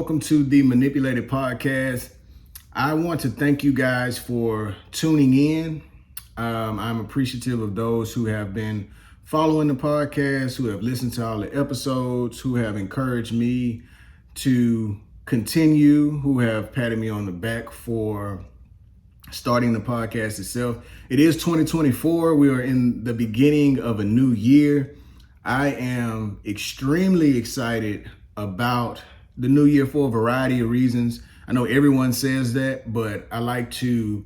welcome to the Manipulated Podcast. I want to thank you guys for tuning in. I'm appreciative of those who have been following the podcast, who have listened to all the episodes, who have encouraged me to continue, who have patted me on the back for starting the podcast itself. It is 2024. We are in the beginning of a new year. I am extremely excited about the new year for a variety of reasons. I know everyone says that, but I like to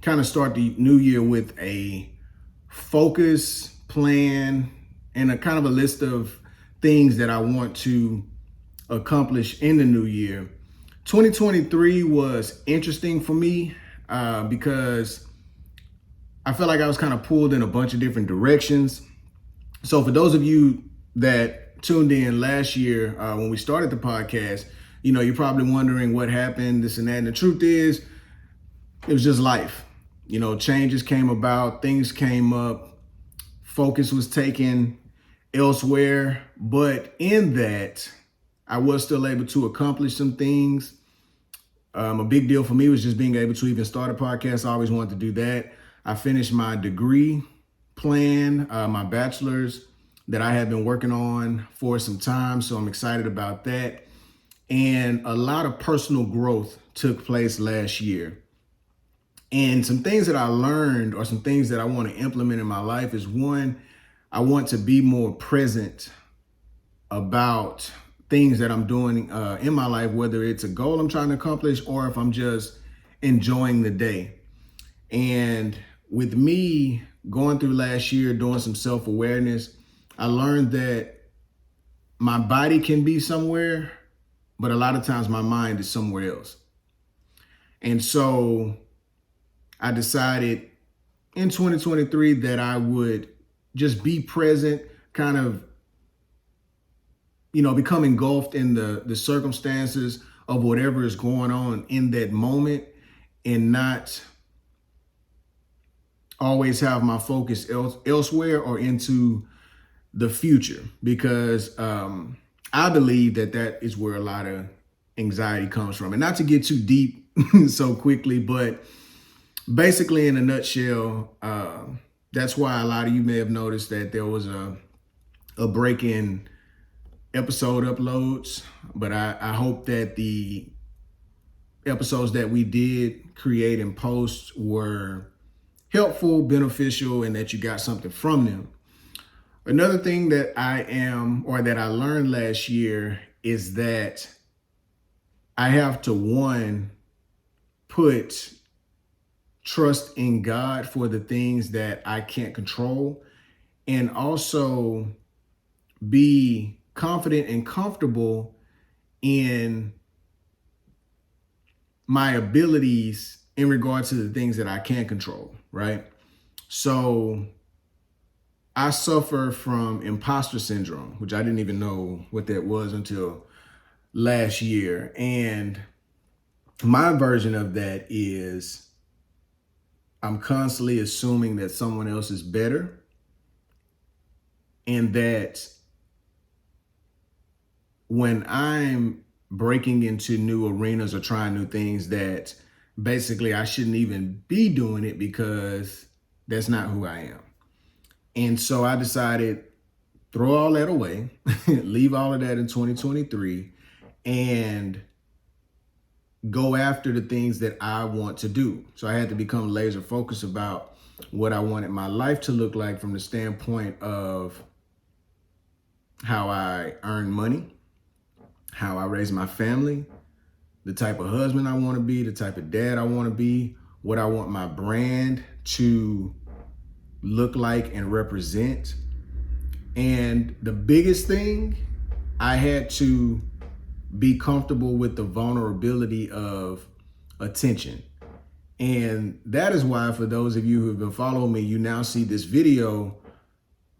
kind of start the new year with a focus, plan, and a kind of a list of things that I want to accomplish in the new year. 2023 was interesting for me because I felt like I was kind of pulled in a bunch of different directions. So for those of you that tuned in last year when we started the podcast, you're probably wondering what happened, this and that. And the truth is, it was just life. Changes came about, things came up, focus was taken elsewhere. But in that, I was still able to accomplish some things. A big deal for me was just being able to even start a podcast. I always wanted to do that. I finished my degree plan, my bachelor's that I have been working on for some time. So I'm excited about that. And a lot of personal growth took place last year. And some things that I learned or some things that I want to implement in my life is, one, I want to be more present about things that I'm doing in my life, whether it's a goal I'm trying to accomplish or if I'm just enjoying the day. And with me going through last year, doing some self-awareness, I learned that my body can be somewhere, but a lot of times my mind is somewhere else. And so I decided in 2023 that I would just be present, kind of, become engulfed in the circumstances of whatever is going on in that moment and not always have my focus elsewhere or into the future, because I believe that is where a lot of anxiety comes from. And not to get too deep so quickly, but basically in a nutshell, that's why a lot of you may have noticed that there was a break in episode uploads. But I hope that the episodes that we did create and post were helpful, beneficial, and that you got something from them. Another thing that I learned last year is that I have to, one, put trust in God for the things that I can't control, and also be confident and comfortable in my abilities in regards to the things that I can control, right? So I suffer from imposter syndrome, which I didn't even know what that was until last year. And my version of that is I'm constantly assuming that someone else is better, and that when I'm breaking into new arenas or trying new things, that basically I shouldn't even be doing it because that's not who I am. And so I decided, throw all that away, leave all of that in 2023, and go after the things that I want to do. So I had to become laser focused about what I wanted my life to look like from the standpoint of how I earn money, how I raise my family, the type of husband I want to be, the type of dad I want to be, what I want my brand to look like and represent. And the biggest thing, I had to be comfortable with the vulnerability of attention. And that is why, for those of you who have been following me, you now see this video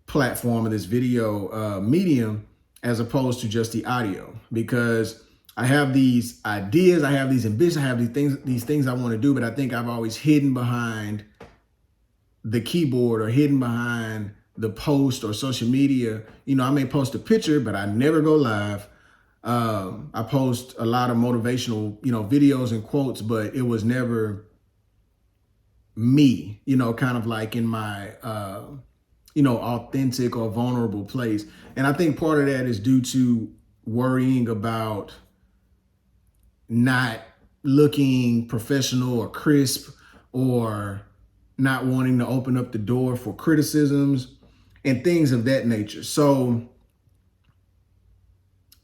platform or this video medium as opposed to just the audio, because I have these ideas, I have these ambitions, I have these things I want to do, but I think I've always hidden behind the keyboard or hidden behind the post or social media. I may post a picture, but I never go live. I post a lot of motivational, videos and quotes, but it was never me, kind of like in my, authentic or vulnerable place. And I think part of that is due to worrying about not looking professional or crisp, or not wanting to open up the door for criticisms and things of that nature. So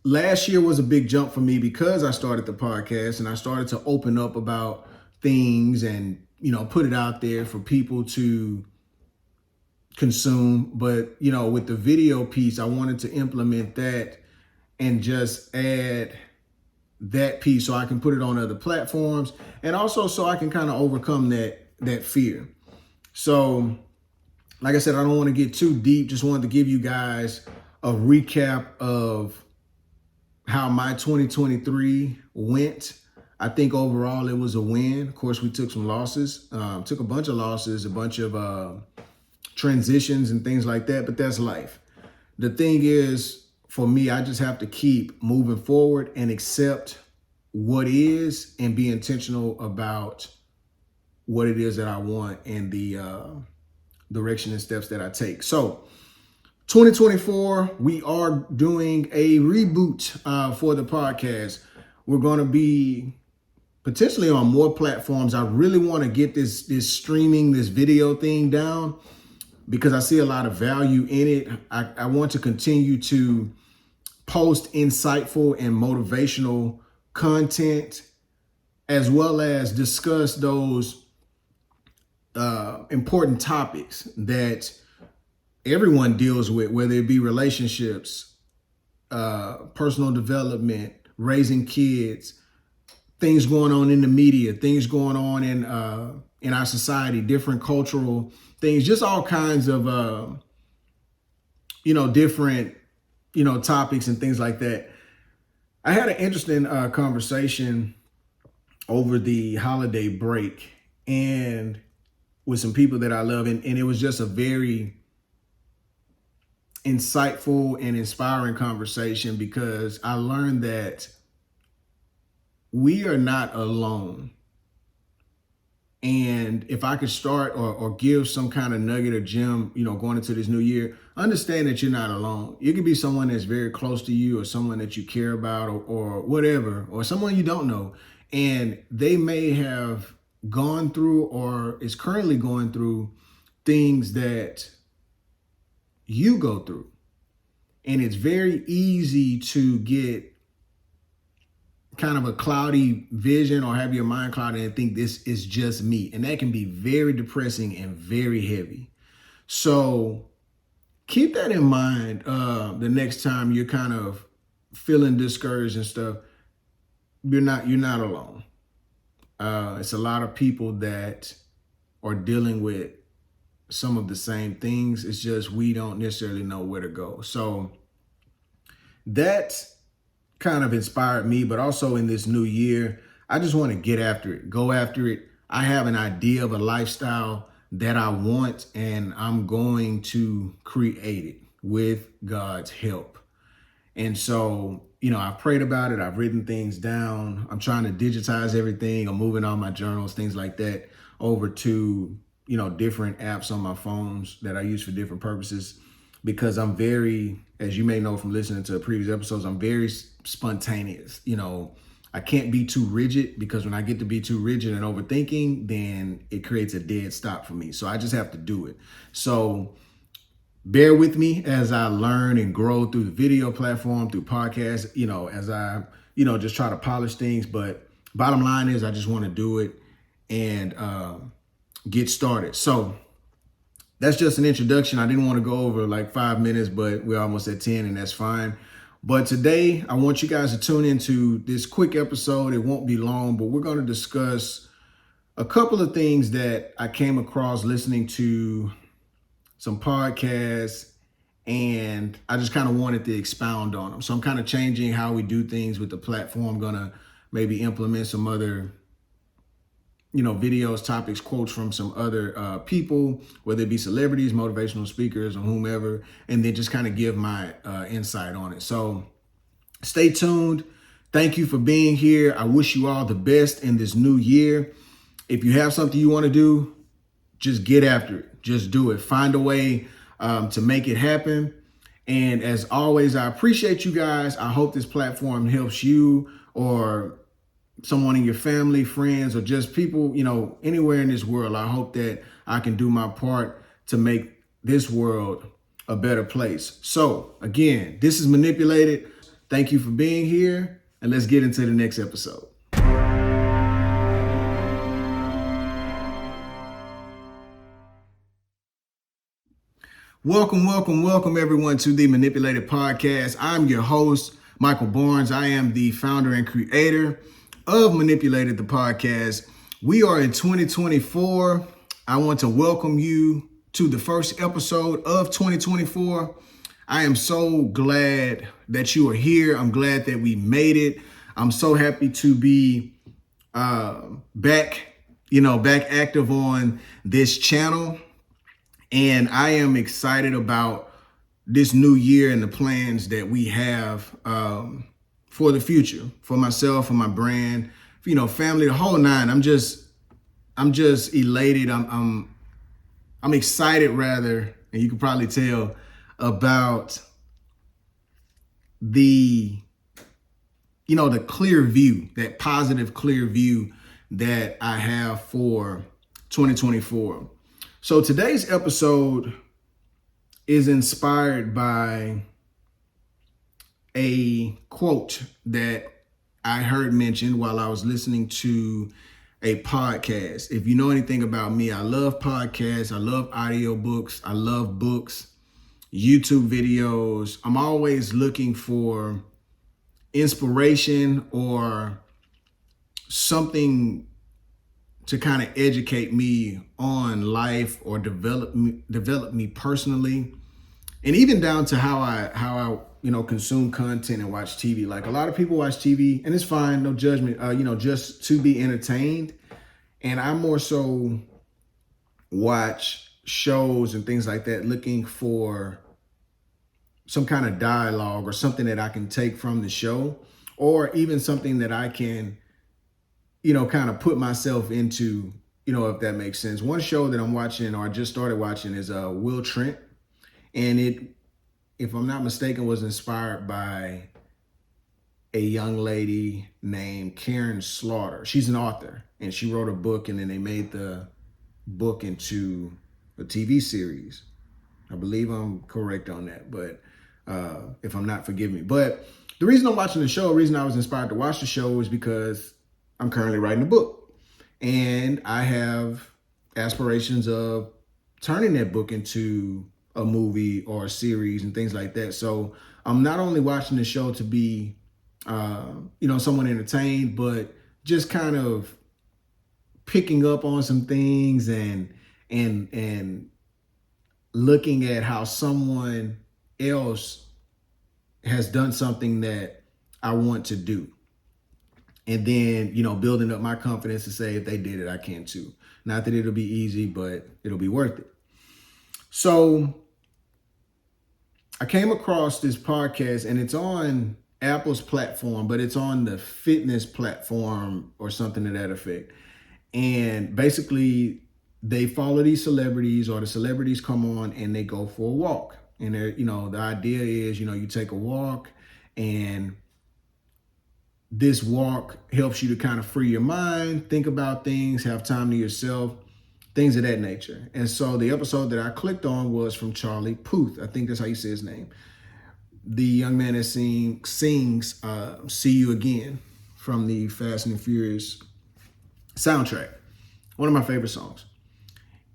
last year was a big jump for me because I started the podcast and I started to open up about things and, put it out there for people to consume. But, with the video piece, I wanted to implement that and just add that piece so I can put it on other platforms, and also so I can kind of overcome that fear. So, like I said, I don't want to get too deep. Just wanted to give you guys a recap of how my 2023 went. I think overall it was a win. Of course, we took some losses, took a bunch of losses, a bunch of transitions and things like that, but that's life. The thing is, for me, I just have to keep moving forward and accept what is and be intentional about what it is that I want and the direction and steps that I take. So 2024, we are doing a reboot for the podcast. We're going to be potentially on more platforms. I really want to get this streaming, this video thing down, because I see a lot of value in it. I want to continue to post insightful and motivational content, as well as discuss those important topics that everyone deals with, whether it be relationships, personal development, raising kids, things going on in the media, things going on in our society, different cultural things, just all kinds of different topics and things like that. I had an interesting conversation over the holiday break and with some people that I love, and it was just a very insightful and inspiring conversation, because I learned that we are not alone. And if I could start or give some kind of nugget or gem, going into this new year, understand that you're not alone. You could be someone that's very close to you, or someone that you care about, or whatever, or someone you don't know. And they may have gone through or is currently going through things that you go through. And it's very easy to get kind of a cloudy vision or have your mind clouded and think this is just me. And that can be very depressing and very heavy. So keep that in mind the next time you're kind of feeling discouraged and stuff. You're not alone. It's a lot of people that are dealing with some of the same things. It's just we don't necessarily know where to go. So that kind of inspired me, but also in this new year, I just want to get after it, go after it. I have an idea of a lifestyle that I want, and I'm going to create it with God's help. And so, I've prayed about it. I've written things down. I'm trying to digitize everything. I'm moving all my journals, things like that, over to, different apps on my phones that I use for different purposes, because I'm very, as you may know from listening to previous episodes, I'm very spontaneous. I can't be too rigid, because when I get to be too rigid and overthinking, then it creates a dead stop for me. So I just have to do it. So bear with me as I learn and grow through the video platform, through podcasts, as I, just try to polish things. But bottom line is, I just want to do it and get started. So that's just an introduction. I didn't want to go over like 5 minutes, but we're almost at 10, and that's fine. But today, I want you guys to tune into this quick episode. It won't be long, but we're going to discuss a couple of things that I came across listening to some podcasts, and I just kind of wanted to expound on them. So I'm kind of changing how we do things with the platform. I'm going to maybe implement some other videos, topics, quotes from some other people, whether it be celebrities, motivational speakers, or whomever, and then just kind of give my insight on it. So Stay tuned. Thank you for being here. I wish you all the best in this new year. If you have something you want to do, just get after it. Just do it. Find a way to make it happen. And as always, I appreciate you guys. I hope this platform helps you or someone in your family, friends, or just people, anywhere in this world. I hope that I can do my part to make this world a better place. So again, this is Manipulated. Thank you for being here, and let's get into the next episode. Welcome everyone to the Manipulated Podcast. I'm your host, Michael Barnes. I am the founder and creator of Manipulated, the podcast. We are in 2024. I want to welcome you to the first episode of 2024. I am so glad that you are here. I'm glad that we made it. I'm so happy to be back active on this channel. And I am excited about this new year and the plans that we have for the future, for myself, for my brand, family, the whole nine. I'm just elated. I'm excited rather, and you can probably tell about the clear view, that positive clear view that I have for 2024. So today's episode is inspired by a quote that I heard mentioned while I was listening to a podcast. If you know anything about me, I love podcasts, I love audiobooks, I love books, YouTube videos. I'm always looking for inspiration or something to kind of educate me on life or develop me personally, and even down to how I consume content and watch TV. Like a lot of people watch TV, and it's fine, no judgment, just to be entertained. And I more so watch shows and things like that, looking for some kind of dialogue or something that I can take from the show, or even something that I can kind of put myself into, if that makes sense. One show that I'm watching, or I just started watching, is Will Trent. And it, if I'm not mistaken, was inspired by a young lady named Karen Slaughter. She's an author, and she wrote a book, and then they made the book into a TV series. I believe I'm correct on that, but if I'm not, forgive me. But the reason I'm watching the show, the reason I was inspired to watch the show, is because I'm currently writing a book, and I have aspirations of turning that book into a movie or a series and things like that. So I'm not only watching the show to be, someone entertained, but just kind of picking up on some things and looking at how someone else has done something that I want to do. And then, building up my confidence to say, if they did it, I can too. Not that it'll be easy, but it'll be worth it. So I came across this podcast, and it's on Apple's platform, but it's on the fitness platform or something to that effect. And basically, they follow these celebrities, or the celebrities come on and they go for a walk. And they're, the idea is, you take a walk, and this walk helps you to kind of free your mind, think about things, have time to yourself, things of that nature. And so the episode that I clicked on was from Charlie Puth. I think that's how you say his name. The young man that sings See You Again from the Fast and Furious soundtrack. One of my favorite songs.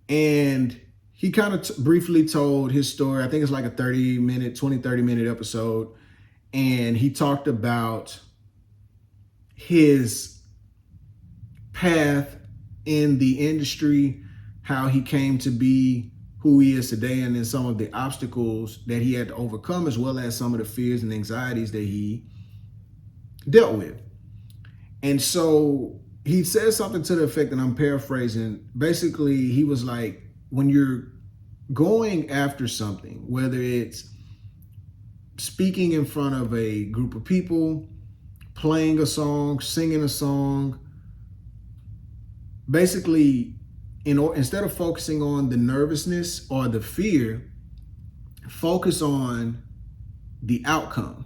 And he kind of briefly told his story. I think it's like a 30 minute episode. And he talked about his path in the industry, how he came to be who he is today, and then some of the obstacles that he had to overcome, as well as some of the fears and anxieties that he dealt with. And so he said something to the effect, and I'm paraphrasing. Basically, he was like, when you're going after something, whether it's speaking in front of a group of people, playing a song, singing a song. Basically, instead of focusing on the nervousness or the fear, focus on the outcome.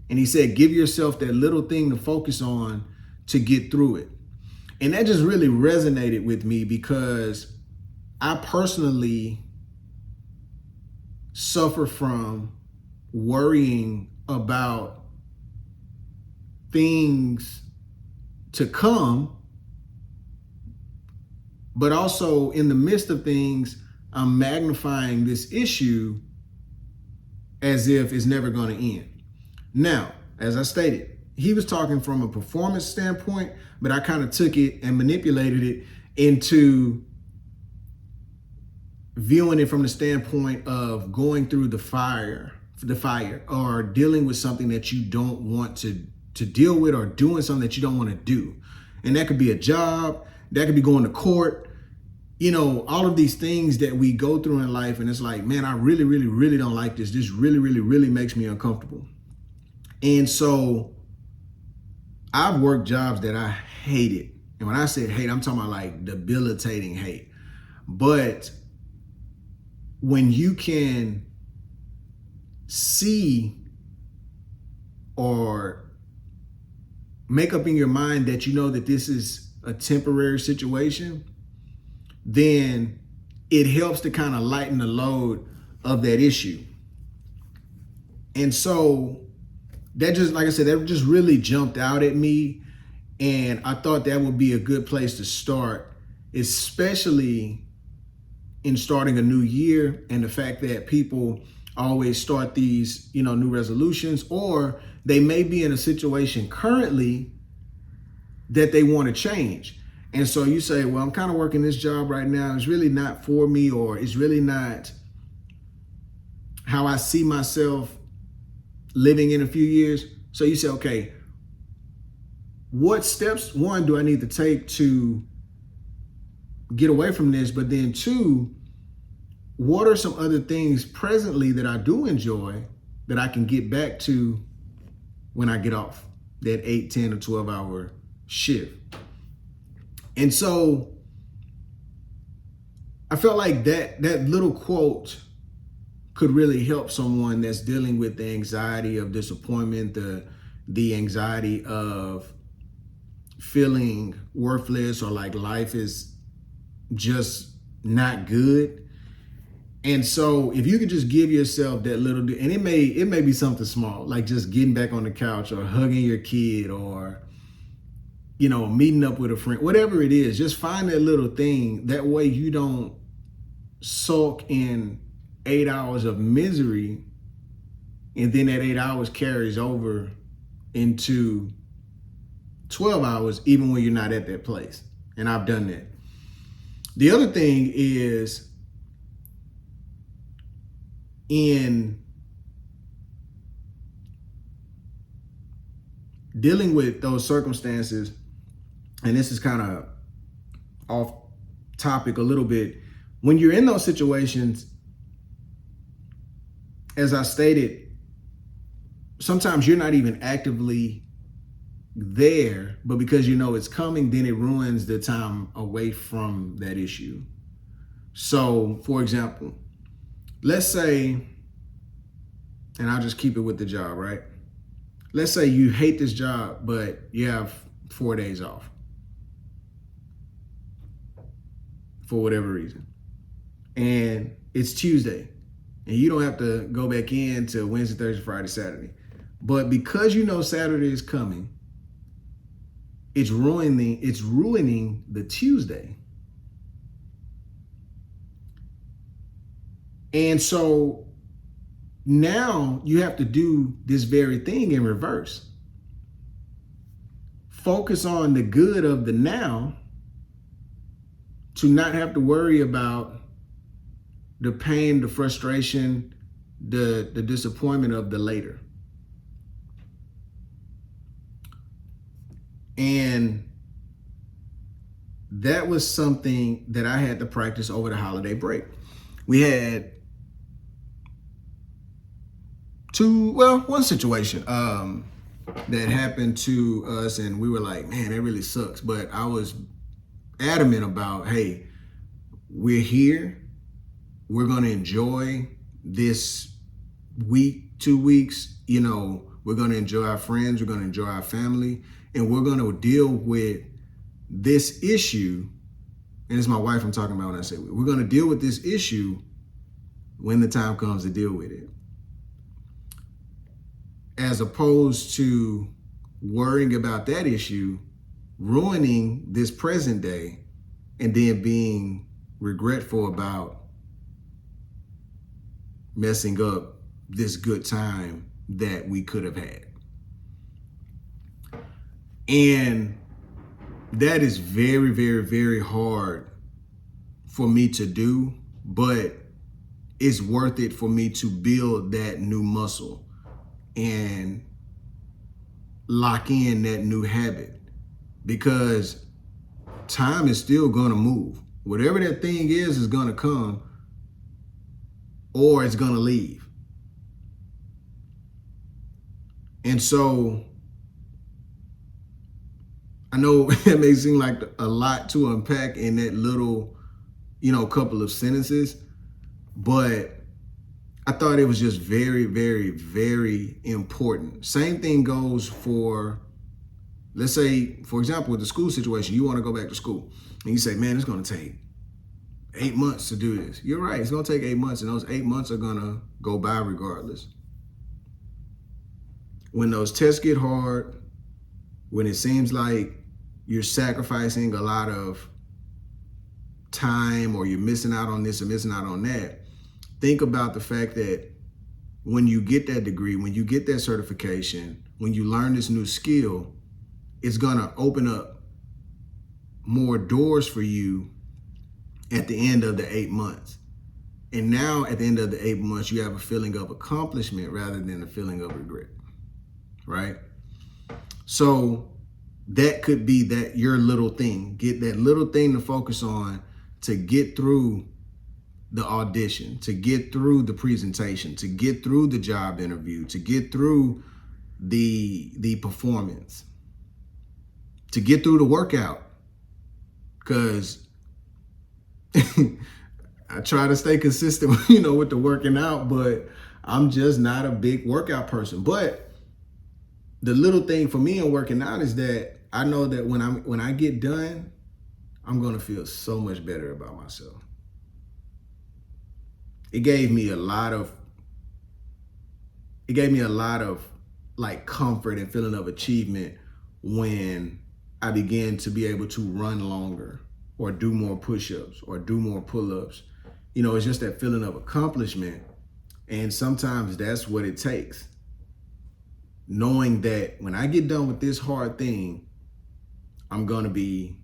And he said, give yourself that little thing to focus on to get through it. And that just really resonated with me because I personally suffer from worrying about things to come, but also in the midst of things, I'm magnifying this issue as if it's never going to end. Now, as I stated, he was talking from a performance standpoint, but I kind of took it and manipulated it into viewing it from the standpoint of going through the fire, or dealing with something that you don't want to deal with, or doing something that you don't want to do. And that could be a job, that could be going to court, all of these things that we go through in life. And it's like, man, I really, really, really don't like this. This really, really, really makes me uncomfortable. And so I've worked jobs that I hated. And when I said hate, I'm talking about like debilitating hate. But when you can see or make up in your mind that you know that this is a temporary situation, then it helps to kind of lighten the load of that issue. And so that just, like I said, that just really jumped out at me. And I thought that would be a good place to start, especially in starting a new year, and the fact that people always start these, new resolutions, or they may be in a situation currently that they want to change. And so you say, well, I'm kind of working this job right now. It's really not for me, or it's really not how I see myself living in a few years. So you say, okay, what steps, one, do I need to take to get away from this? But then two, what are some other things presently that I do enjoy that I can get back to when I get off that 8, 10, or 12 hour shift? And so I felt like that little quote could really help someone that's dealing with the anxiety of disappointment, the anxiety of feeling worthless, or like life is just not good. And so if you could just give yourself that little, and it may be something small, like just getting back on the couch, or hugging your kid, or meeting up with a friend, whatever it is, just find that little thing. That way you don't sulk in 8 hours of misery, and then that 8 hours carries over into 12 hours, even when you're not at that place. And I've done that. The other thing is, in dealing with those circumstances, and this is kind of off topic a little bit, when you're in those situations, as I stated, sometimes you're not even actively there, but because it's coming, then it ruins the time away from that issue. So, for example, let's say, and I'll just keep it with the job, right? Let's say you hate this job, but you have 4 days off for whatever reason. And it's Tuesday, and you don't have to go back in till Wednesday, Thursday, Friday, Saturday. But because Saturday is coming, it's ruining the Tuesday. And so now you have to do this very thing in reverse. Focus on the good of the now, to not have to worry about the pain, the frustration, the disappointment of the later. And that was something that I had to practice over the holiday break. We had one situation that happened to us, and we were like, man, that really sucks. But I was adamant about, hey, we're here. We're going to enjoy this week, 2 weeks. We're going to enjoy our friends. We're going to enjoy our family. And we're going to deal with this issue. And it's my wife I'm talking about when I say we're going to deal with this issue when the time comes to deal with it. As opposed to worrying about that issue, ruining this present day, and then being regretful about messing up this good time that we could have had. And that is very, very, very hard for me to do, but it's worth it for me to build that new muscle and lock in that new habit, because time is still going to move. Whatever that thing is going to come, or it's going to leave. And so I know it may seem like a lot to unpack in that little, couple of sentences, but I thought it was just very, very, very important. Same thing goes for, let's say, for example, with the school situation, you want to go back to school and you say, man, it's going to take 8 months to do this. You're right. It's going to take 8 months, and those 8 months are going to go by regardless. When those tests get hard, when it seems like you're sacrificing a lot of time, or you're missing out on this or missing out on that, think about the fact that when you get that degree, when you get that certification, when you learn this new skill, it's going to open up more doors for you at the end of the 8 months. And now at the end of the 8 months, you have a feeling of accomplishment rather than a feeling of regret, right? So that could be that your little thing. Get that little thing to focus on to get through the audition, to get through the presentation, to get through the job interview, to get through the performance, to get through the workout. Because I try to stay consistent, with the working out, but I'm just not a big workout person. But the little thing for me in working out is that I know that when I get done, I'm going to feel so much better about myself. It gave me a lot of like comfort and feeling of achievement when I began to be able to run longer, or do more push-ups, or do more pull-ups. It's just that feeling of accomplishment. And sometimes that's what it takes. Knowing that when I get done with this hard thing, I'm going to be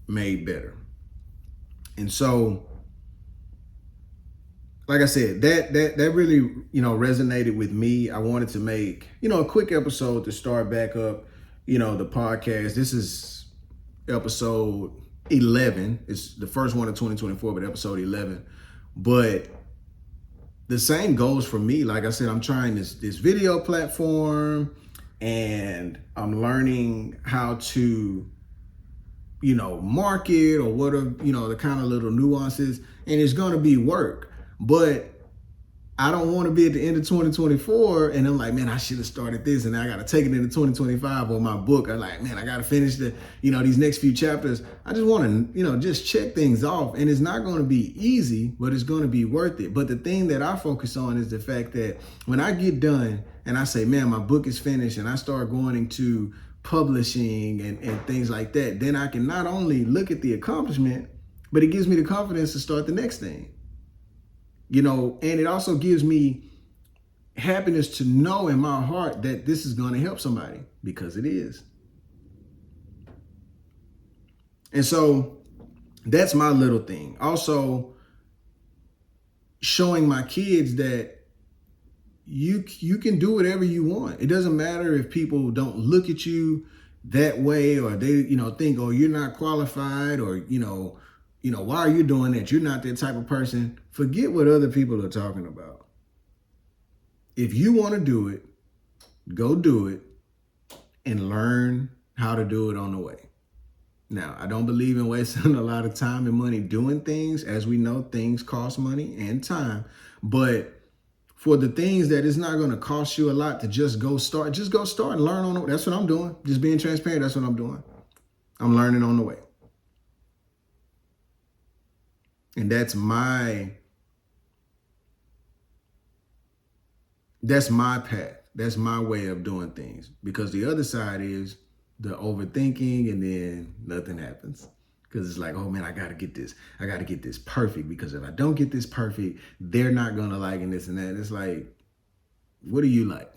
made better. And so, like I said, that really, resonated with me. I wanted to make, a quick episode to start back up, the podcast. This is episode 11. It's the first one of 2024, but episode 11. But the same goes for me. Like I said, I'm trying this video platform, and I'm learning how to, market, or what are, the kind of little nuances, and it's going to be work. But I don't want to be at the end of 2024 and I'm like, man, I should have started this, and I got to take it into 2025, or my book. I'm like, man, I got to finish these next few chapters. I just want to, just check things off, and it's not going to be easy, but it's going to be worth it. But the thing that I focus on is the fact that when I get done and I say, man, my book is finished, and I start going into publishing and things like that, then I can not only look at the accomplishment, but it gives me the confidence to start the next thing. And it also gives me happiness to know in my heart that this is going to help somebody, because it is. And so that's my little thing. Also, showing my kids that you can do whatever you want. It doesn't matter if people don't look at you that way, or they, think, oh, you're not qualified, or, why are you doing that? You're not that type of person. Forget what other people are talking about. If you want to do it, go do it and learn how to do it on the way. Now, I don't believe in wasting a lot of time and money doing things. As we know, things cost money and time. But for the things that it's not going to cost you a lot to just go start and learn on the way. That's what I'm doing. Just being transparent. That's what I'm doing. I'm learning on the way. And that's my path. That's my way of doing things. Because the other side is the overthinking, and then nothing happens. Because it's like, oh man, I gotta get this perfect. Because if I don't get this perfect, they're not gonna like and this and that. It's like, what do you like?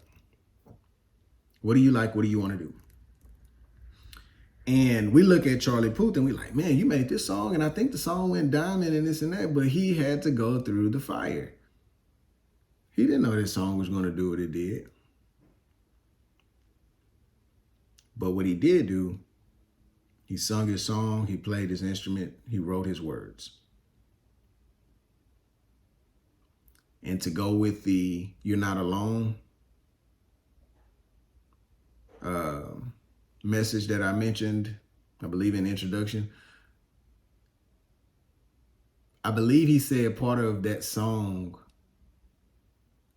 What do you like? What do you want to do? And we look at Charlie Puth and we like, man, you made this song, and I think the song went diamond and this and that, but he had to go through the fire. He didn't know this song was going to do what it did. But what he did do, he sung his song, he played his instrument, he wrote his words. And to go with the "You're Not Alone" message that I mentioned, I believe in the introduction, I believe he said part of that song,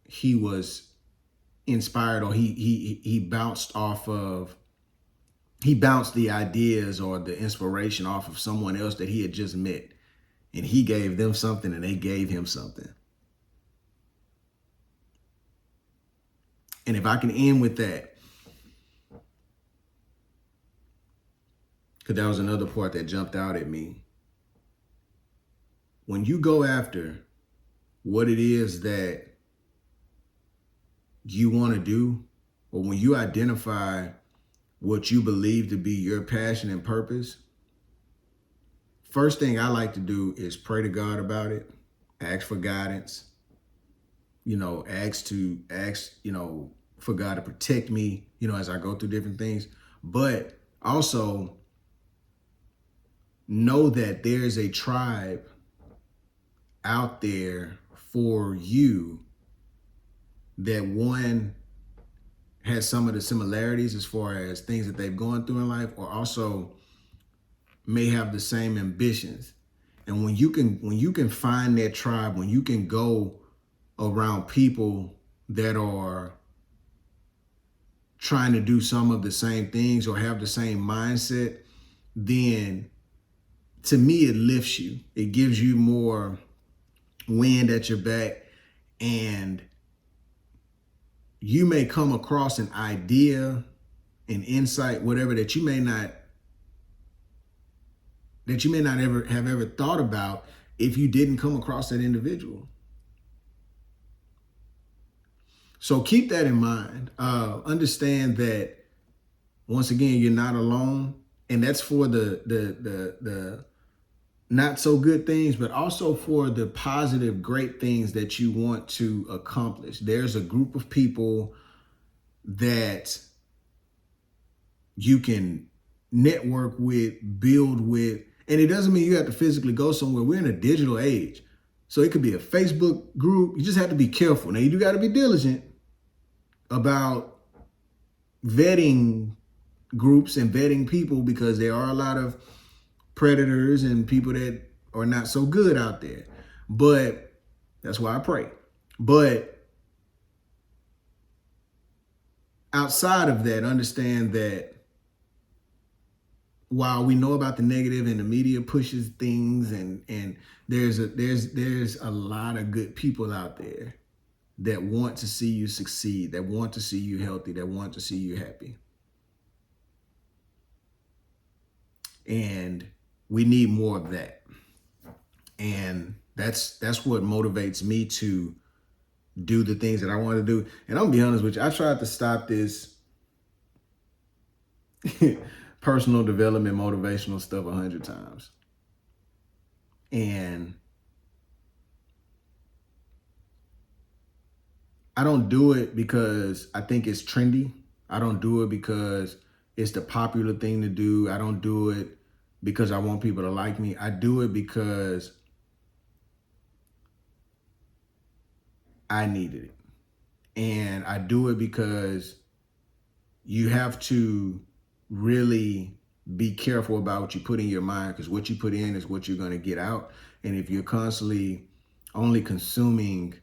he was inspired, or he bounced the ideas or the inspiration off of someone else that he had just met. And he gave them something and they gave him something. And if I can end with that, because that was another part that jumped out at me. When you go after what it is that you want to do, or when you identify what you believe to be your passion and purpose, first thing I like to do is pray to God about it, ask for guidance, ask for God to protect me, as I go through different things. But also know that there's a tribe out there for you that, one, has some of the similarities as far as things that they've gone through in life, or also may have the same ambitions. And when you can find that tribe, when you can go around people that are trying to do some of the same things or have the same mindset, then to me, it lifts you. It gives you more wind at your back, and you may come across an idea, an insight, whatever, that you may not ever thought about if you didn't come across that individual. So keep that in mind. Understand that, once again, you're not alone, and that's for the not so good things, but also for the positive, great things that you want to accomplish. There's a group of people that you can network with, build with, and it doesn't mean you have to physically go somewhere. We're in a digital age. So it could be a Facebook group. You just have to be careful. Now, you do got to be diligent about vetting groups and vetting people, because there are a lot of predators and people that are not so good out there. But that's why I pray. But outside of that, understand that while we know about the negative and the media pushes things, and there's a lot of good people out there that want to see you succeed, that want to see you healthy, that want to see you happy. And we need more of that. And that's what motivates me to do the things that I want to do. And I'm gonna be honest with you, I tried to stop this personal development, motivational stuff 100 times. And I don't do it because I think it's trendy. I don't do it because it's the popular thing to do. I don't do it because I want people to like me. I do it because I needed it. And I do it because you have to really be careful about what you put in your mind, because what you put in is what you're going to get out. And if you're constantly only consuming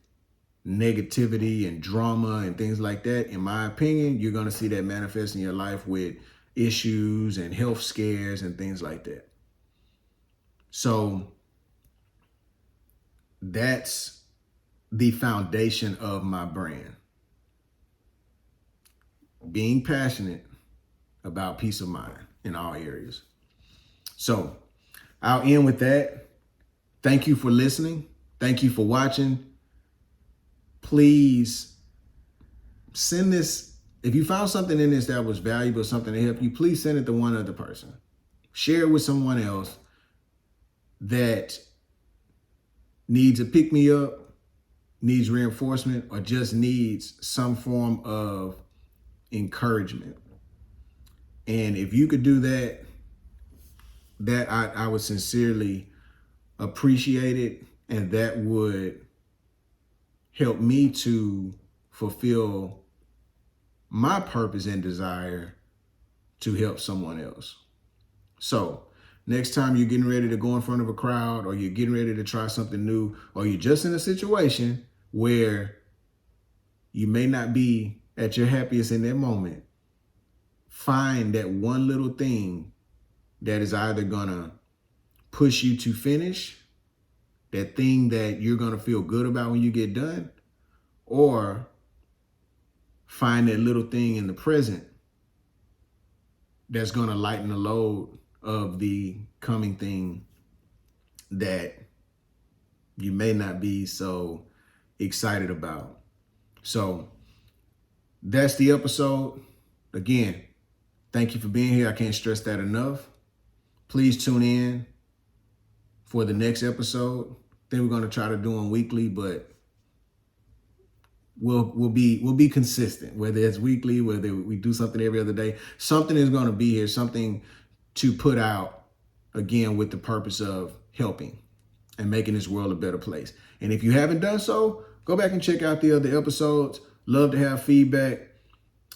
negativity and drama and things like that, in my opinion, you're going to see that manifest in your life with issues and health scares and things like that. So that's the foundation of my brand. Being passionate about peace of mind in all areas. So I'll end with that. Thank you for listening. Thank you for watching. Please send this. If you found something in this that was valuable, something to help you, please send it to one other person. Share it with someone else that needs a pick-me-up, needs reinforcement, or just needs some form of encouragement. And if you could do that, I would sincerely appreciate it, and that would help me to fulfill my purpose and desire to help someone else. So next time you're getting ready to go in front of a crowd, or you're getting ready to try something new, or you're just in a situation where you may not be at your happiest in that moment, find that one little thing that is either gonna push you to finish, that thing that you're gonna feel good about when you get done, or find that little thing in the present that's gonna lighten the load of the coming thing that you may not be so excited about. So that's the episode. Again, thank you for being here. I can't stress that enough. Please tune in for the next episode. I think we're going to try to do them weekly, but we'll be consistent. Whether it's weekly, whether we do something every other day, something is going to be here, something to put out, again, with the purpose of helping and making this world a better place. And if you haven't done so, go back and check out the other episodes. Love to have feedback.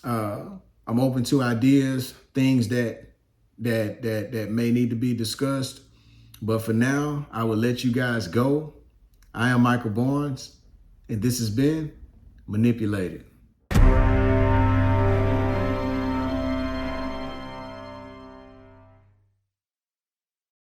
I'm open to ideas, things that may need to be discussed. But for now, I will let you guys go. I am Michael Barnes, and this has been Manipulated.